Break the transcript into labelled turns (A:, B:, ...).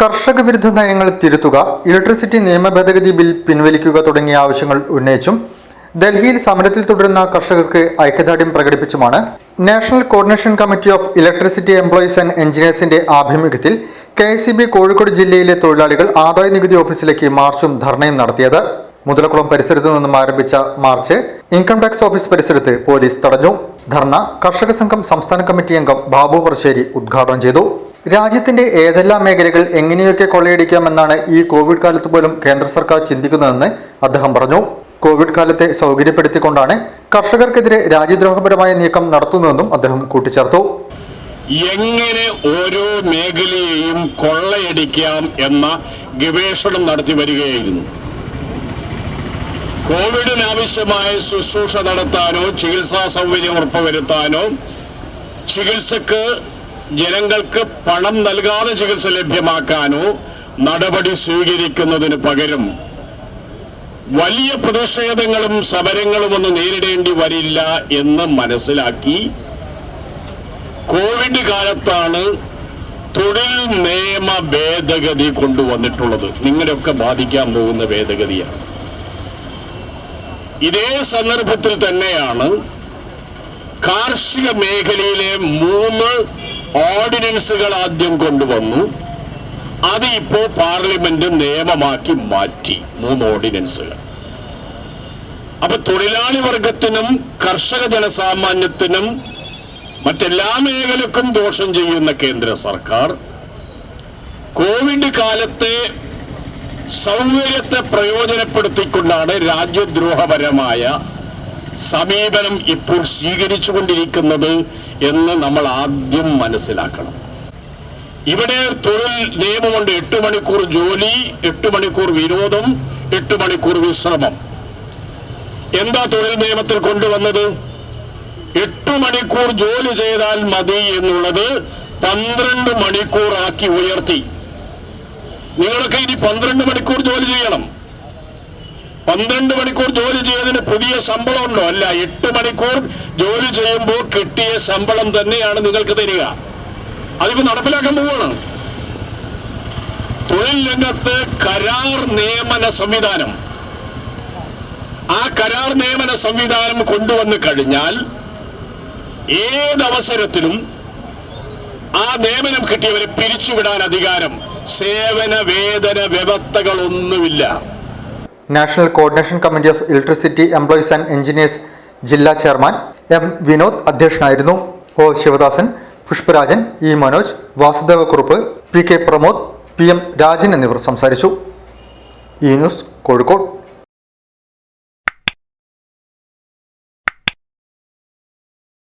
A: കർഷക വിരുദ്ധ നയങ്ങൾ തിരുത്തുക, ഇലക്ട്രിസിറ്റി നിയമ ഭേദഗതി ബിൽ പിൻവലിക്കുക തുടങ്ങിയ ആവശ്യങ്ങൾ ഉന്നയിച്ചും ഡൽഹിയിൽ സമരത്തിൽ തുടരുന്ന കർഷകർക്ക് ഐക്യദാർഢ്യം പ്രകടിപ്പിച്ചുമാണ് national coordination committee of electricity employees and എഞ്ചിനീയേഴ്സിന്റെ ആഭിമുഖ്യത്തിൽ KSEB കോഴിക്കോട് ജില്ലയിലെ തൊഴിലാളികൾ ആദായനികുതി ഓഫീസിലേക്ക് മാർച്ചും ധർണയും നടത്തിയത്. മുതലക്കുളം പരിസരത്തു നിന്നും ആരംഭിച്ച മാർച്ച് ഇൻകം ടാക്സ് ഓഫീസ് പരിസരത്ത് പോലീസ് തടഞ്ഞു. ധർണ കർഷക സംഘം സംസ്ഥാന കമ്മിറ്റി അംഗം ബാബു പറശ്ശേരി ഉദ്ഘാടനം ചെയ്തു. രാജ്യത്തിന്റെ ഏതെല്ലാം മേഖലകൾ എങ്ങനെയൊക്കെ കൊള്ളയടിക്കാമെന്നാണ് ഈ കോവിഡ് കാലത്ത് പോലും കേന്ദ്ര സർക്കാർ ചിന്തിക്കുന്നതെന്ന് അദ്ദേഹം പറഞ്ഞു. കോവിഡ് കാലത്തെ സൗകര്യപ്പെടുത്തിക്കൊണ്ടാണ് കർഷകർക്കെതിരെ രാജ്യദ്രോഹപരമായ നീക്കം നടത്തുന്നതെന്നും അദ്ദേഹം കൂട്ടിച്ചേർത്തു.
B: എങ്ങനെ ഓരോ മേഖലയെയും കൊള്ളയടിക്കാം എന്ന ഗവേഷണം നടത്തി വരികയായിരുന്നു. കോവിഡിന് ആവശ്യമായ ശുശ്രൂഷ നടത്താനോ ചികിത്സാ സൗകര്യം ഉറപ്പുവരുത്താനോ ചികിത്സക്ക് ജനങ്ങൾക്ക് പണം നൽകാതെ ചികിത്സ ലഭ്യമാക്കാനോ നടപടി സ്വീകരിക്കുന്നതിന് പകരം വലിയ പ്രതിഷേധങ്ങളും സമരങ്ങളും ഒന്നും നേരിടേണ്ടി വരില്ല എന്ന് മനസ്സിലാക്കി കോവിഡ് കാലത്താണ് തൊഴിൽ നിയമ ഭേദഗതി കൊണ്ടുവന്നിട്ടുള്ളത്. നിങ്ങളെയൊക്കെ ബാധിക്കാൻ പോകുന്ന ഭേദഗതിയാണ്. ഇതേ സന്ദർഭത്തിൽ തന്നെയാണ് കാർഷിക മേഖലയിലെ 3 ഓർഡിനൻസുകൾ ആദ്യം കൊണ്ടുവന്നു. അത് ഇപ്പോൾ പാർലമെന്റ് നിയമമാക്കി മാറ്റി. 3 ഓർഡിനൻസുകൾ. അപ്പൊ തൊഴിലാളി വർഗത്തിനും കർഷക ജനസാമാന്യത്തിനും മറ്റെല്ലാ മേഖലക്കും ദോഷം ചെയ്യുന്ന കേന്ദ്ര സർക്കാർ കോവിഡ് കാലത്തെ സൗകര്യത്തെ പ്രയോജനപ്പെടുത്തിക്കൊണ്ടാണ് രാജ്യദ്രോഹപരമായ സമീപനം ഇപ്പോൾ സ്വീകരിച്ചുകൊണ്ടിരിക്കുന്നത് എന്ന് നമ്മൾ ആദ്യം മനസ്സിലാക്കണം. ഇവിടെ തൊഴിൽ നിയമമുണ്ട്. 8 മണിക്കൂർ ജോലി, 8 മണിക്കൂർ വിനോദം, 8 മണിക്കൂർ വിശ്രമം. എന്താ തൊഴിൽ നിയമത്തിൽ കൊണ്ടുവന്നത്? 8 മണിക്കൂർ ജോലി ചെയ്താൽ മതി എന്നുള്ളത് 12 മണിക്കൂറാക്കി ഉയർത്തി. നിങ്ങളൊക്കെ ഇനി 12 മണിക്കൂർ ജോലി ചെയ്യണം. 12 മണിക്കൂർ ജോലി ചെയ്തതിന് പുതിയ ശമ്പളം ഉണ്ടോ? അല്ല. 8 മണിക്കൂർ ജോലി ചെയ്യുമ്പോൾ കിട്ടിയ ശമ്പളം തന്നെയാണ് നിങ്ങൾക്ക് തരിക. അതിപ്പോ നടപ്പിലാക്കാൻ പോവുകയാണ്. തൊഴിൽ രംഗത്ത് കരാർ നിയമന സംവിധാനം, ആ കരാർ നിയമന സംവിധാനം കൊണ്ടുവന്നു കഴിഞ്ഞാൽ ഏതവസരത്തിലും ആ നിയമനം കിട്ടിയവരെ പിരിച്ചുവിടാൻ അധികാരം. സേവന വേതന വ്യവസ്ഥകളൊന്നുമില്ല.
A: National coordination committee of electricity employees and engineers ജില്ലാ ചെയർമാൻ M. വിനോദ് അധ്യക്ഷനായിരുന്നു. O. Sivadasan, Pushparajan, E. Manoj, Vasudevakurup, P. K. Pramod, PM Rajan എന്നിവർ സംസാരിച്ചു. ഈ ന്യൂസ് കോഴിക്കോട്.